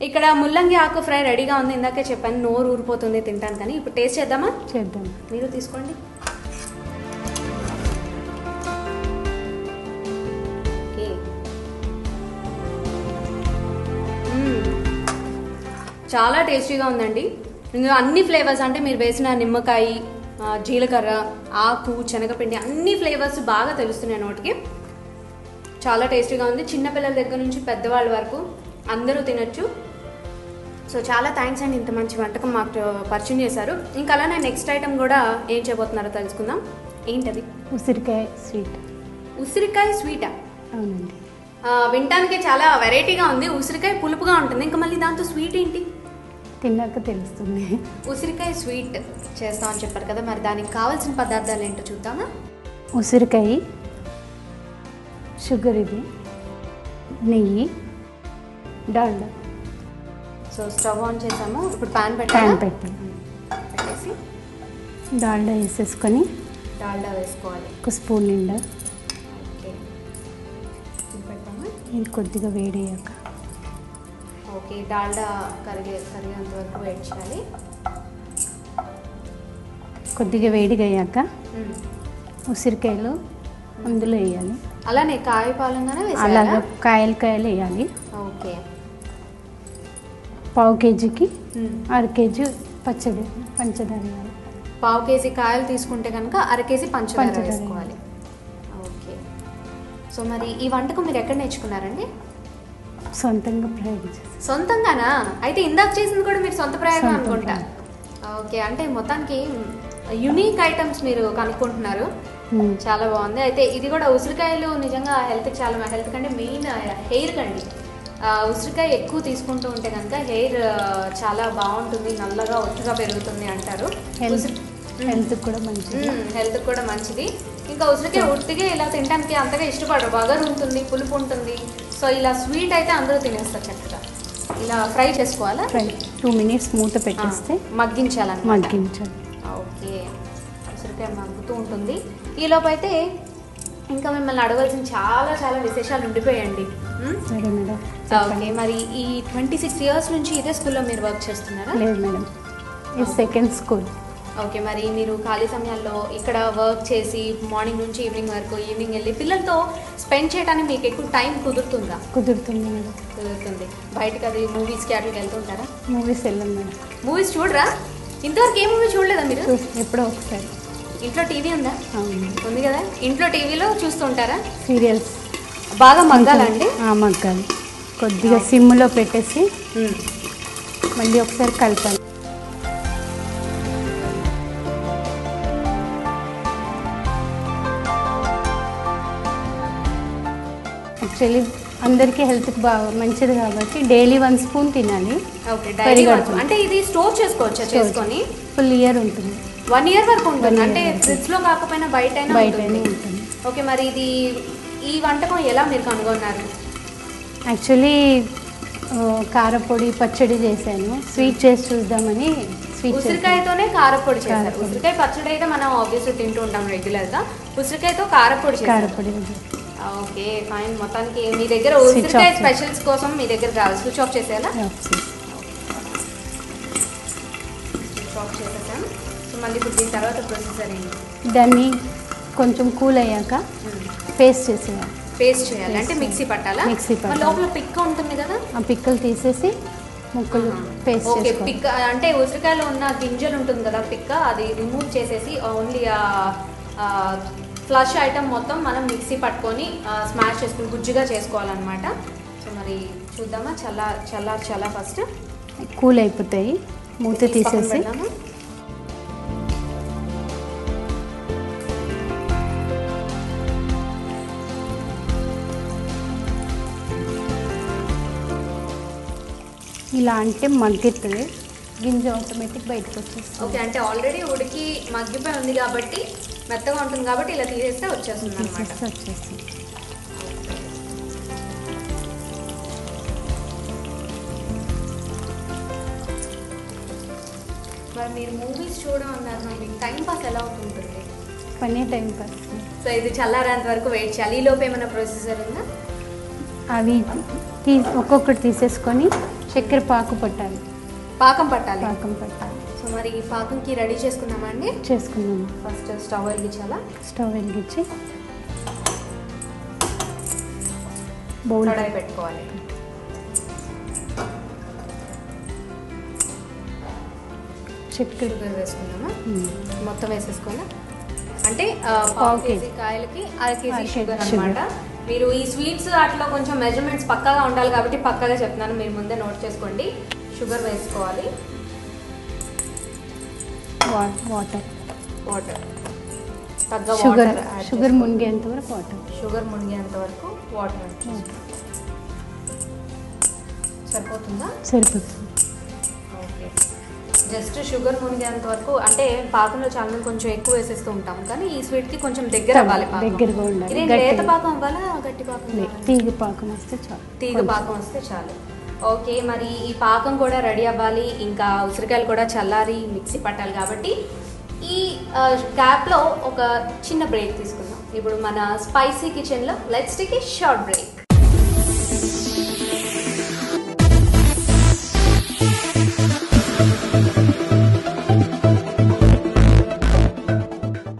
ఇక్కడ ముల్లంగి ఆకు ఫ్రై రెడీగా ఉంది. ఇందాకే చెప్పాను నోరు ఊరిపోతుంది తింటాను కానీ. ఇప్పుడు టేస్ట్ చేద్దామా? చేద్దాం. మీరు తీసుకోండి. చాలా టేస్టీగా ఉందండి. ఇందులో అన్ని ఫ్లేవర్స్ అంటే మీరు వేసిన నిమ్మకాయ, జీలకర్ర, ఆకు, శనగపిండి అన్ని ఫ్లేవర్స్ బాగా తెలుస్తున్నాయి నోటికి. చాలా టేస్టీగా ఉంది. చిన్నపిల్లల దగ్గర నుంచి పెద్దవాళ్ళ వరకు అందరూ తినొచ్చు. సో చాలా థ్యాంక్స్ అండి, ఇంత మంచి వంటకం మాకు పరిచయం చేశారు. ఇంకా అలానే నెక్స్ట్ ఐటమ్ కూడా ఏం చేయబోతున్నారో తెలుసుకుందాం. ఏంటది? ఉసిరికాయ స్వీట్. ఉసిరికాయ స్వీటా? అవునండి. వినటానికి చాలా వెరైటీగా ఉంది. ఉసిరికాయ పులుపుగా ఉంటుంది, ఇంకా మళ్ళీ దాంతో స్వీట్ ఏంటి? తిన్నాక తెలుస్తుంది. ఉసిరికాయ స్వీట్ చేస్తామని చెప్పారు కదా, మరి దానికి కావాల్సిన పదార్థాలు ఏంటో చూద్దామా? ఉసిరికాయ, షుగర్, ఇది నెయ్యి, డాల్డా. సో స్టవ్ ఆన్ చేసాము. ఇప్పుడు ప్యాన్ పెట్టేసి డాల్డా వేసేసుకొని డాల్డా వేసుకోవాలి. ఒక స్పూన్ నిండా. ఓకే, ఇది కొద్దిగా వేడయ్యాక ఓకే డాల్డా కరిగేంత వరకు వెయిట్ చేయాలి. కొద్దిగా వేడిగా అయ్యాక ఉసిరికాయలు అందులో వేయాలి. అలానే కాయ పాలంగానే అలాగా కాయలు వేయాలి. ఓకే, పావు కేజీకి 1/2 కేజీ పంచదార వేయాలి. పావు కేజీ కాయలు తీసుకుంటే కనుక 1/2 కేజీ పంచదార వేసుకోవాలి. ఓకే, సో మరి ఈ వంటకం మీరు ఎక్కడ నేర్చుకున్నారండి? సొంతంగా ప్రయోగం చేసి. సొంతంగానా? అయితే ఇందాక చేసింది కూడా మీరు సొంత ప్రయోగం అనుకుంటా. ఓకే, అంటే మొత్తానికి యునిక్ ఐటమ్స్ మీరు కనుక్కుంటున్నారు. చాలా బాగుంది. అయితే ఇది కూడా ఉసిరికాయలు నిజంగా హెల్త్ కంటే మెయిన్ హెయిర్ కండి. ఉసిరికాయ ఎక్కువ తీసుకుంటూ ఉంటే కనుక హెయిర్ చాలా బాగుంటుంది, నల్లగా ఒత్తుగా పెరుగుతుంది అంటారు. హెల్త్ కూడా మంచిది. ఇంకా ఉసిరికాయ ఉట్టిగా ఇలా తినడానికి అంతగా ఇష్టపడరు, వగరు ఉంటుంది, పులుపు ఉంటుంది. సో ఇలా స్వీట్ అయితే అందరూ తినేస్తారు చక్కగా. ఇలా ఫ్రై చేసుకోవాలా? 2 మినిట్స్ మూత పెట్టేస్తే మగ్గించాలి. ఓకే, ఉసిరికాయ మగ్గుతూ ఉంటుంది. ఈలోపు అయితే ఇంకా మిమ్మల్ని అడగాల్సిన చాలా చాలా విశేషాలు ఉండిపోయాయండి. సరే మేడం. ఓకే, మరి ఈ 26 years నుంచి ఇదే స్కూల్లో మీరు వర్క్ చేస్తున్నారా? లేదు మేడం, ఇది సెకండ్ స్కూల్. ఓకే, మరి మీరు ఖాళీ సమయాల్లో ఇక్కడ వర్క్ చేసి మార్నింగ్ నుంచి ఈవినింగ్ వరకు, ఈవినింగ్ వెళ్ళి పిల్లలతో స్పెండ్ చేయడానికి మీకు ఎక్కువ టైం కుదురుతుందా? కుదురుతుంది మేడం. కుదురుతుంది. బయటకు అది మూవీస్కి అట్లా వెళ్తుంటారా? మూవీస్ వెళ్ళాం మేడం. మూవీస్ చూడరా? ఇంతవరకు ఏ మూవీ చూడలేదా మీరు? ఎప్పుడో ఒకసారి. ఇంట్లో టీవీ ఉందా? ఉంది కదా, ఇంట్లో టీవీలో చూస్తుంటారా? సీరియల్స్ బాగా మగ్గాలండి? మగ్గాలి. కొద్దిగా సిమ్లో పెట్టేసి మళ్ళీ ఒకసారి కలపాలి. యాక్చువల్లీ అందరికీ హెల్త్కి బాగా మంచిది కాబట్టి డైలీ 1 స్పూన్ తినాలి. ఓకే, అంటే ఇది స్టోర్ చేసుకోవచ్చా? చేసుకొని ఫుల్ ఇయర్ ఉంటుంది. 1 year వరకు ఉంటుంది. అంటే ఫ్రిడ్జ్లో కాకపోయినా బయట ఉంటుంది. ఓకే, మరి ఇది ఈ వంటకం ఎలా మీరు కనుగొన్నారు? యాక్చువల్లీ కారపొడి పచ్చడి చేశాను, స్వీట్ చేసి చూద్దామని. ఉసిరికాయతోనే కారపొడి చేశారు. ఉసిరికాయ పచ్చడి అయితే మనం ఆబ్వియస్లీ తింటూ ఉంటాం రెగ్యులర్గా. ఉసిరికాయతో కారపొడి. Okay fine. మొత్తానికి మీ దగ్గర ఉసిరికాయ స్పెషల్స్ కోసం మీ దగ్గర రావాలి. స్విచ్ ఆఫ్ చేసేయాలా? స్విచ్ ఆఫ్ చేసేసాం. సో మళ్ళీ ఇప్పుడు దీని తర్వాత ప్రొసీజర్ ఏంటి? దాన్ని కొంచెం కూల్ అయ్యాక పేస్ట్ చేసేయాలి. పేస్ట్ చేయాలి అంటే మిక్సీ పట్టాలా? మిక్సీ పట్టాలి. లోపల పిక్క ఉంటుంది కదా, ఆ పిక్కలు తీసేసి ముక్కలు పేస్ట్ ఓకే, పిక్క అంటే ఉసిరికాయలో ఉన్న గింజలు ఉంటుంది కదా పిక్క, అది రిమూవ్ చేసేసి ఓన్లీ ఫ్లష్ ఐటమ్ మొత్తం మనం మిక్సీ పట్టుకొని స్మాష్ చేసుకుని గుజ్జుగా చేసుకోవాలన్నమాట. సో మరి చూద్దామా? చాలా ఫస్ట్ కూల్ అయిపోతాయి. మూత తీసేసి ఇలా అంటే మగ్గుతుంది, గింజ ఆటోమేటిక్ బయటకు వచ్చేస్తుంది. ఓకే, అంటే ఆల్రెడీ ఉడికి మగ్గిపోయి ఉంది కాబట్టి మెత్తగా ఉంటుంది కాబట్టి ఇలా తీసేస్తే వచ్చేస్తుంది అన్నమాట. మరి మీరు మూవీస్ చూడడం అన్నారు, మీకు టైం పాస్ ఎలా అవుతుంటుంది? పనే టైం పాస్. సో ఇది చల్లారేంత వరకు వెయిట్ చేయాలి. ఈ లోపు ఏమైనా ప్రొసీజర్ ఉందా? అవి ఒక్కొక్కటి తీసేసుకొని చక్కెర పాకు పట్టాలి. పాకం పట్టాలి. పాకం పట్టాలి. సో మరి ఈ పాకంకి రెడీ చేసుకుందామా అండి? చేసుకున్నాము. ఫస్ట్ స్టవ్ వెలిగించాలా? స్టవ్ వెలిగించి బౌల్ కడాయి పెట్టుకోవాలి. చక్కెర షుగర్ వేసుకుందామా? మొత్తం వేసేసుకోవాలా? అంటే పావు కేజీ కాయలకి అర కేజీ షుగర్ అనమాట. మీరు ఈ స్వీట్స్ అట్లా కొంచెం మెజర్మెంట్స్ పక్కాగా ఉండాలి కాబట్టి పక్కాగా చెప్తున్నాను, మీరు ముందే నోట్ చేసుకోండి. షుగర్ వేసుకోవాలి. వాటర్ వాటర్ తగ్గ షుగర్ వాటర్ షుగర్ మునిగేంత వరకు వాటర్. షుగర్ మునిగేంత వరకు వాటర్ సరిపోతుందా? సరిపోతుంది. ఓకే. జస్ట్ షుగర్ మునిగేంత వరకు, అంటే పాకంలో చాలా మంది కొంచెం ఎక్కువ వేసేస్తూ ఉంటాం, కానీ ఈ స్వీట్కి కొంచెం దగ్గర అవ్వాలి. దగ్గరగా ఉండాలి. ఇది లేత పాకం అవ్వాలా గట్టి పాకం? తీగ పాకం వస్తే చాలు. తీగ పాకం వస్తే చాలు. ఓకే, మరి ఈ పాకం కూడా రెడీ అవ్వాలి, ఇంకా ఉసిరికాయలు కూడా చల్లారి మిక్సీ పట్టాలి. కాబట్టి ఈ గ్యాప్లో ఒక చిన్న బ్రేక్ తీసుకుందాం. ఇప్పుడు మన స్పైసీ కిచెన్లో let's take a short break.